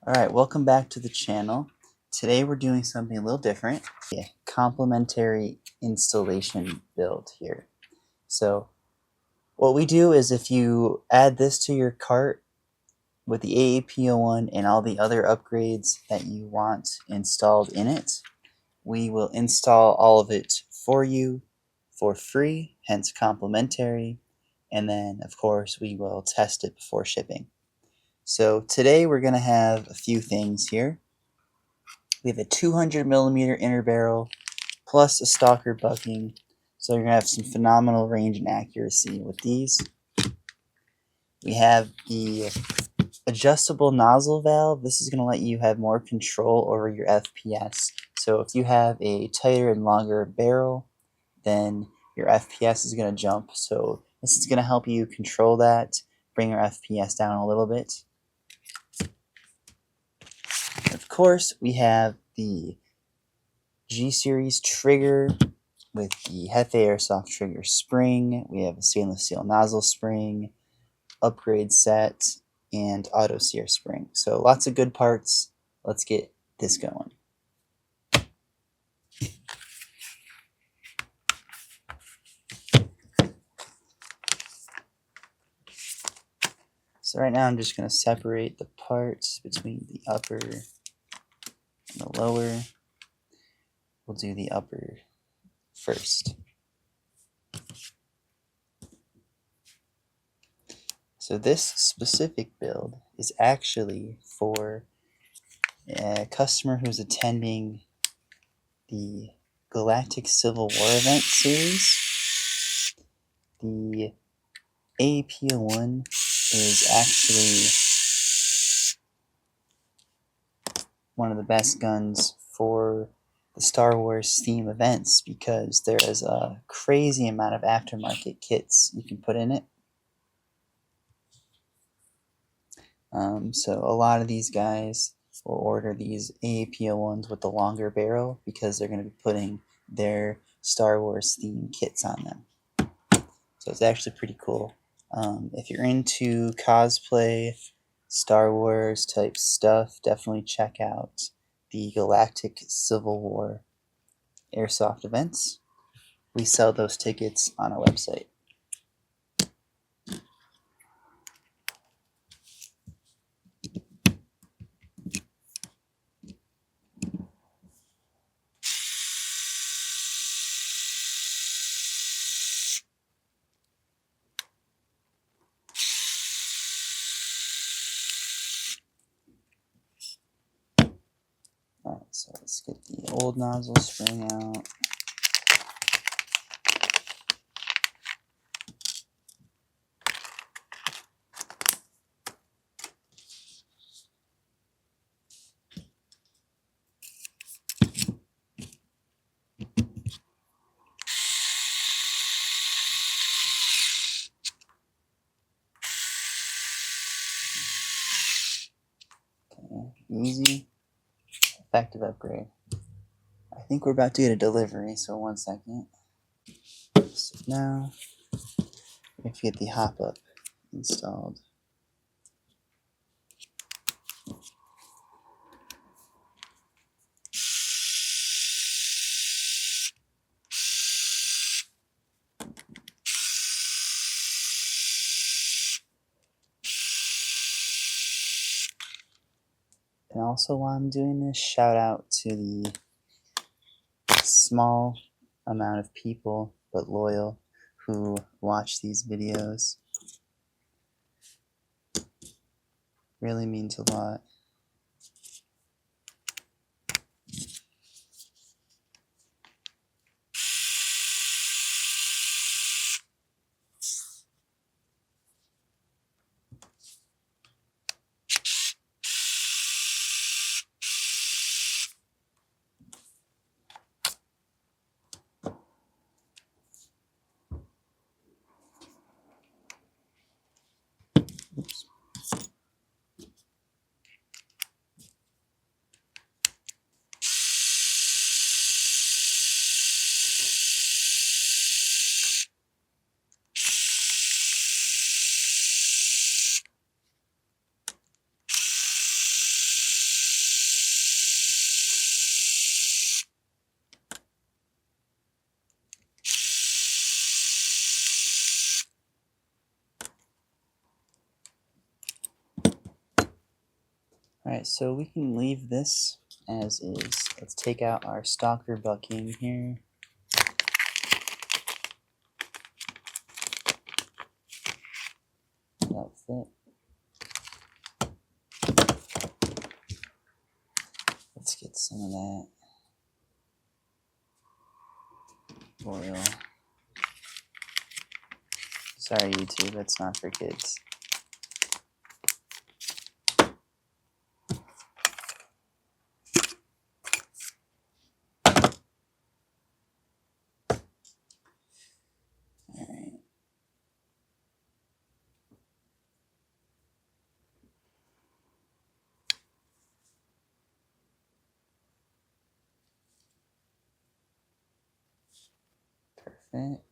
Alright, welcome back to the channel. Today we're doing something a little different. Complementary installation build here. So what we do is if you add this to your cart with the AAP-01 and all the other upgrades that you want installed in it, we will install all of it for you for free, hence complimentary, and then of course we will test it before shipping. So today we're going to have a few things here. We have a 200mm inner barrel plus a Stalker bucking, so you're going to have some phenomenal range and accuracy with these. We have the adjustable nozzle valve. This is going to let you have more control over your FPS. So if you have a tighter and longer barrel, then your FPS is going to jump. So this is going to help you control that, bring your FPS down a little bit. Of course, we have the G-Series trigger with the Jefe Airsoft trigger spring. We have a stainless steel nozzle spring, upgrade set, and auto sear spring. So lots of good parts. Let's get this going. So right now I'm just going to separate the parts between the upper and the lower. We'll do the upper first. So this specific build is actually for a customer who's attending the Galactic Civil War event series. The AAP-01 is actually one of the best guns for the Star Wars theme events because there is a crazy amount of aftermarket kits you can put in it. So a lot of these guys will order these AAP-01s with the longer barrel because they're going to be putting their Star Wars theme kits on them. So it's actually pretty cool. If you're into cosplay, Star Wars type stuff, definitely check out the Galactic Civil War Airsoft events. We sell those tickets on our website. Alright, so let's get the old nozzle spring out. Okay, easy, effective upgrade. I think we're about to get a delivery, so 1 second. So now we have to get the hop up installed. And also while I'm doing this, shout out to the small amount of people, but loyal, who watch these videos. Really means a lot. Oops. Alright, so we can leave this as is. Let's take out our Stalker bucking here. That'll fit. Let's get some of that oil. Sorry, YouTube, that's not for kids. Alright. Perfect.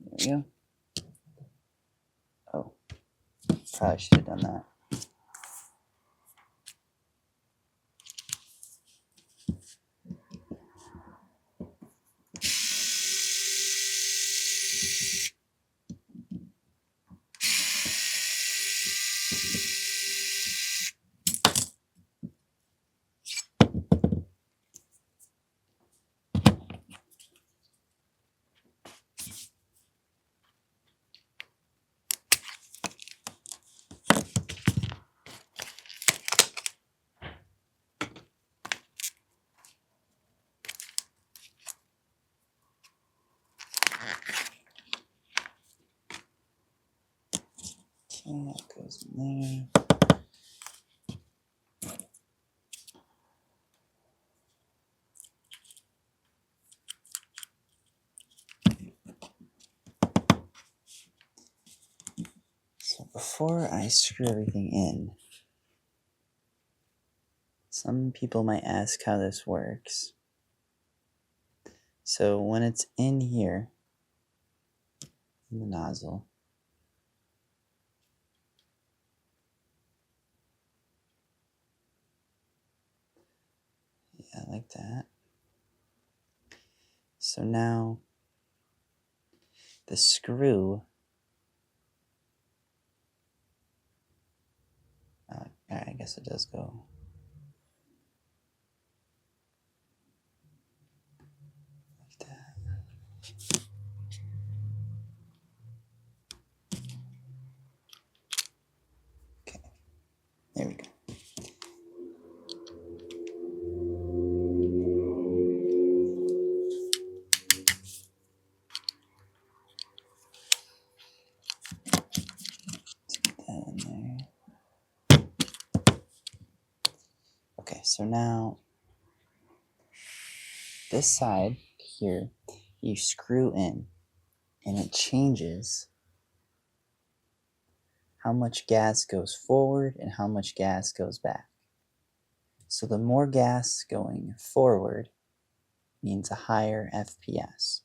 There we go. Oh, probably should have done that. Okay, that goes in there. So before I screw everything in, some people might ask how this works. So when it's in here, in the nozzle, yeah, like that. So now the screw, I guess it does go. Like that. Okay, there we go. That in there. Okay, so now this side here, you screw in, and it changes how much gas goes forward and how much gas goes back. So the more gas going forward means a higher FPS.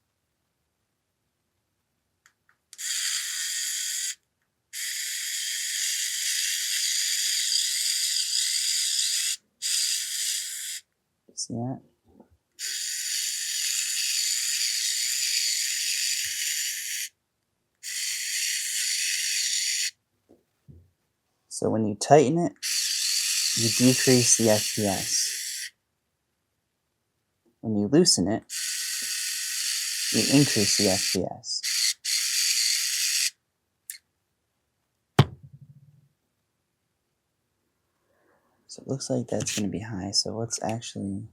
See that? So when you tighten it, you decrease the FPS. When you loosen it, you increase the FPS. So it looks like that's going to be high, so let's actually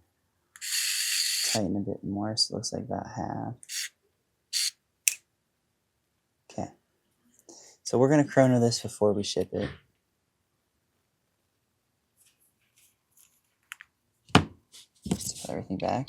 tighten a bit more, so it looks like about half. Okay. So we're going to chrono this before we ship it. Just put everything back.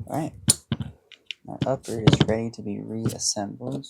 Alright. Our upper is ready to be reassembled.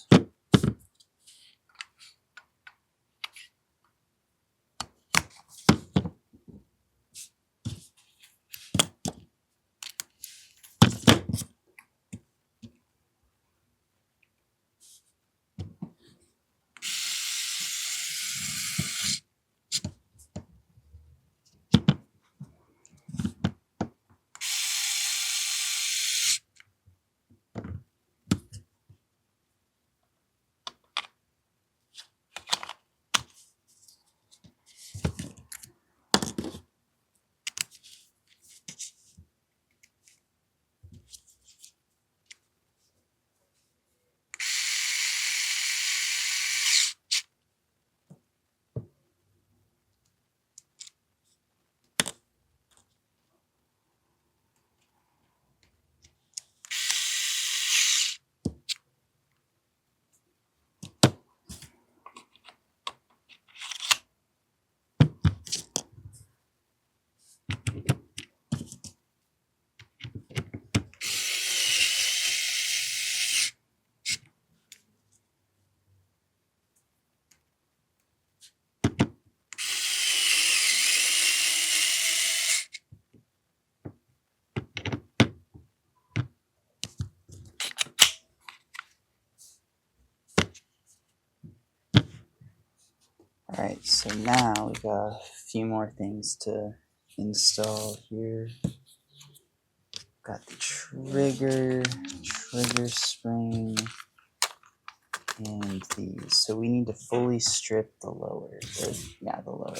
Alright, so now we got a few more things to install here. Got the trigger spring, and these. So we need to fully strip the lower. The lower.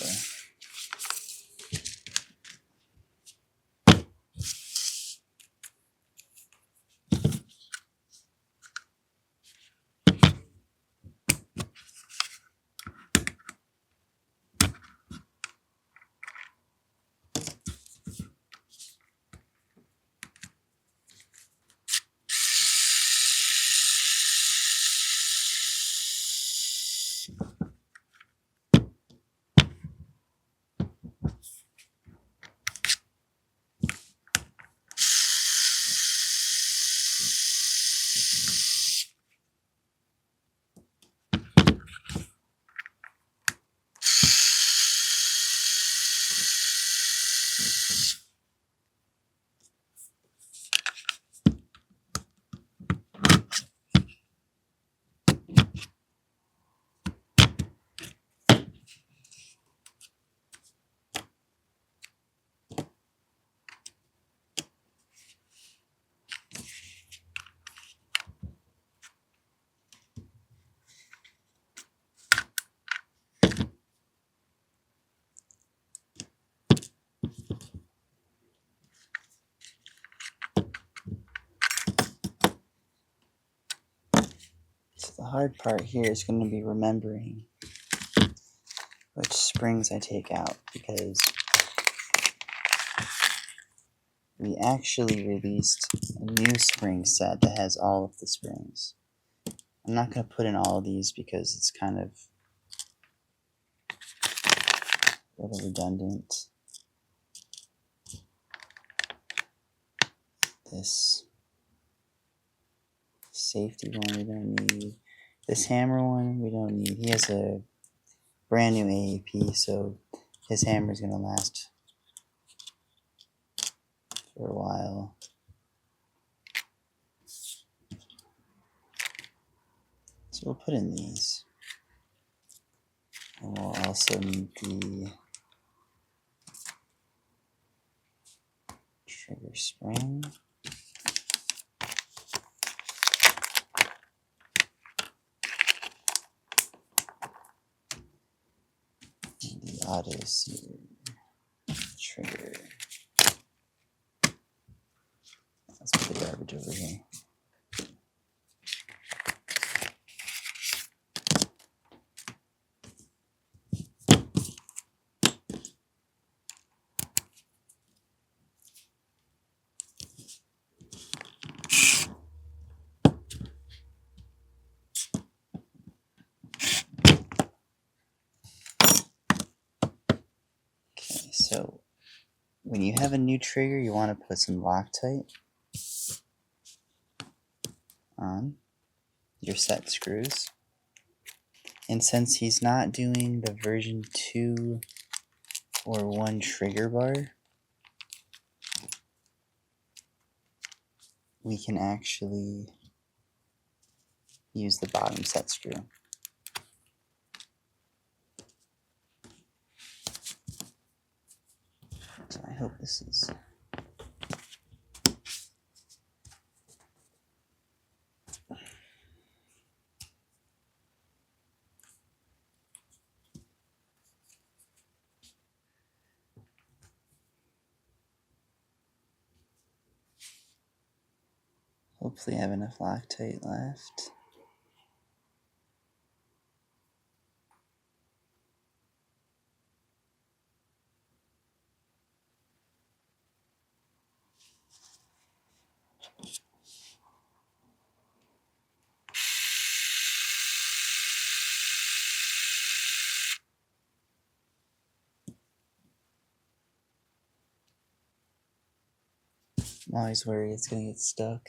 So the hard part here is going to be remembering which springs I take out, because we actually released a new spring set that has all of the springs. I'm not going to put in all of these because it's kind of a little redundant. This safety one we don't need. This hammer one we don't need. He has a brand new AAP, so his hammer is going to last for a while. So we'll put in these. And we'll also need the trigger spring. And the auto sear trigger. Let's put the garbage over here. Okay, so when you have a new trigger, you want to put some Loctite on your set screws. And since he's not doing the version 2 or 1 trigger bar, we can actually use the bottom set screw. So I hope this is... Hopefully I have enough Loctite left. I'm always worried it's going to get stuck.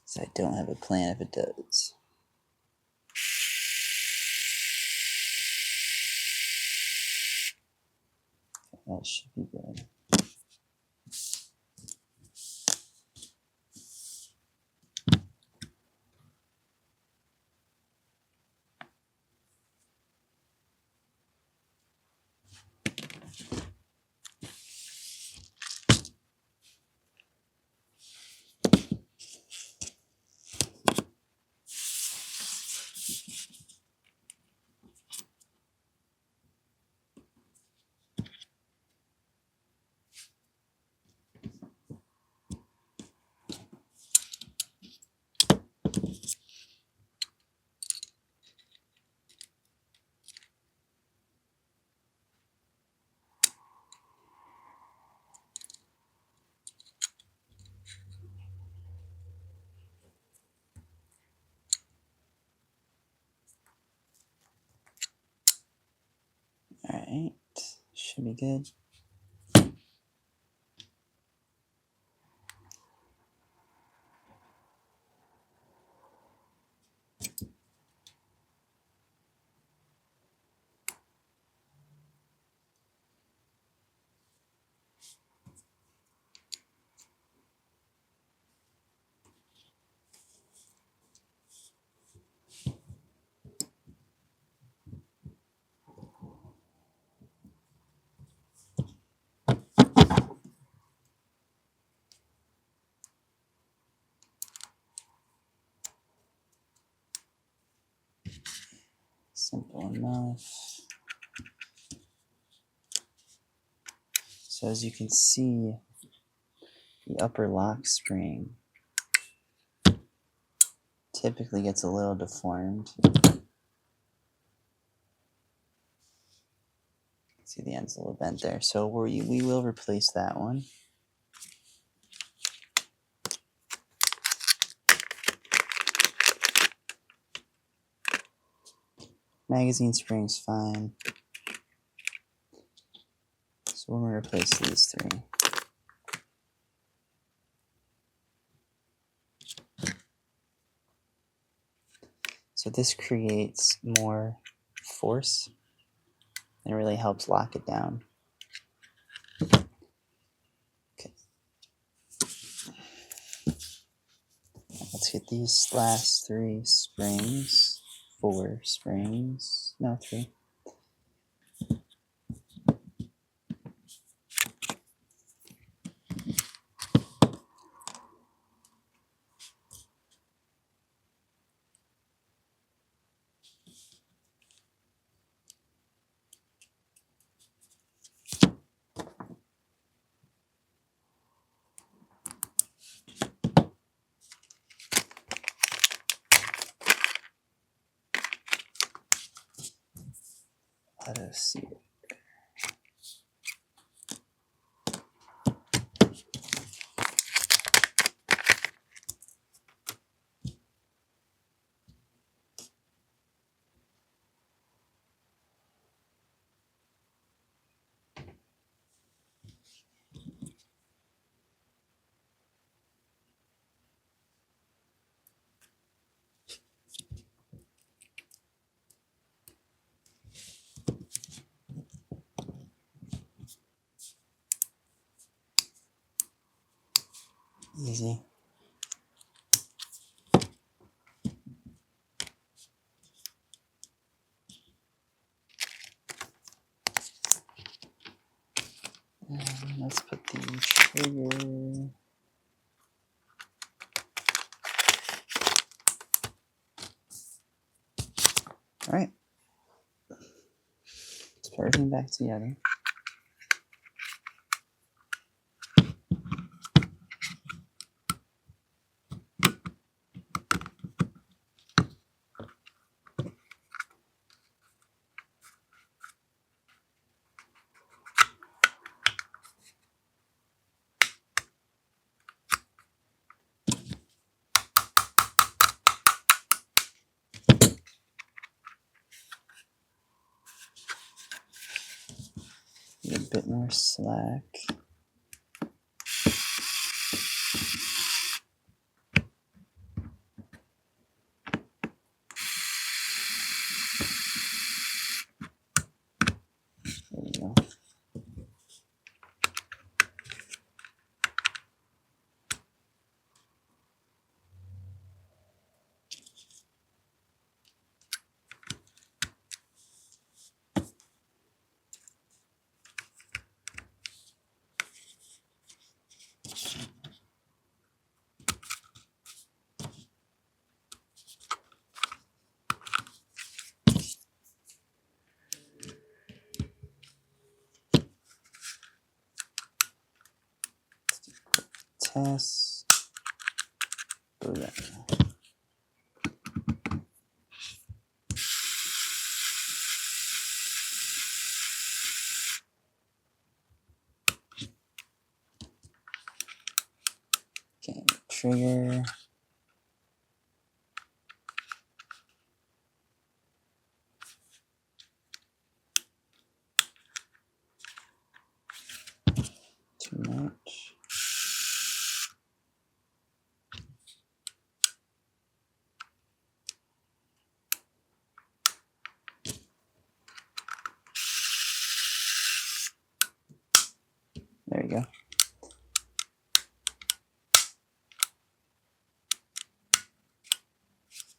So I don't have a plan if it does. That should be good. Alright, should be good. Simple enough. So as you can see, the upper lock spring typically gets a little deformed. See, the end's a little bent there. So we will replace that one. Magazine spring's fine. So we're going to replace these 3. So this creates more force and really helps lock it down. Okay. Let's get these last 3 springs. 4 springs. No, 3. Let us see. Easy. And let's put the trigger. All right. Let's put everything back together. Get a bit more slack. There we go. Test. Boom. Okay, trigger. Too much. There you go.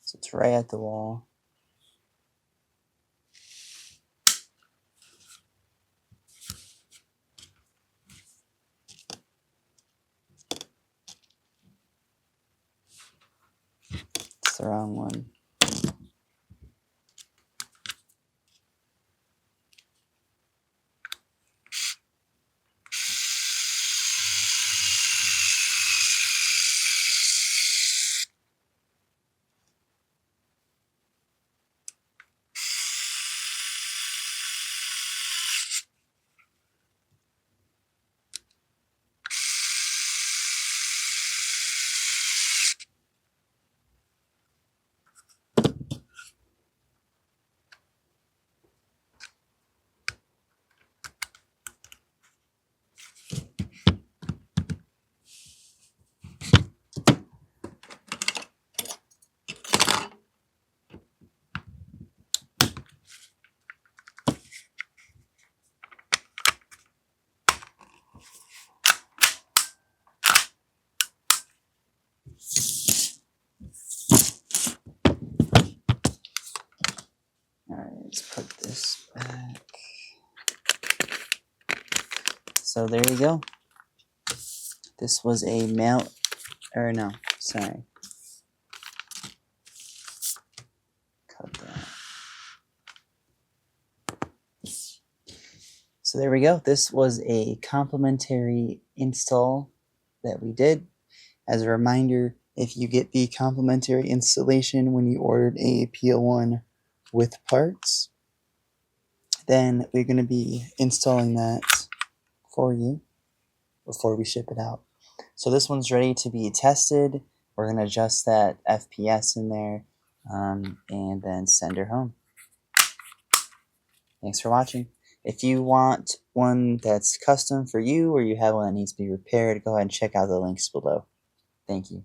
So it's right at the wall. It's the wrong one. So there you go. This was a mail, or no, sorry. Cut that. So there we go. This was a complimentary install that we did. As a reminder, if you get the complimentary installation when you ordered AAP-01 with parts, then we're going to be installing that for you before we ship it out. So this one's ready to be tested. We're going to adjust that FPS in there and then send her home. Thanks for watching. If you want one that's custom for you or you have one that needs to be repaired, go ahead and check out the links below. Thank you.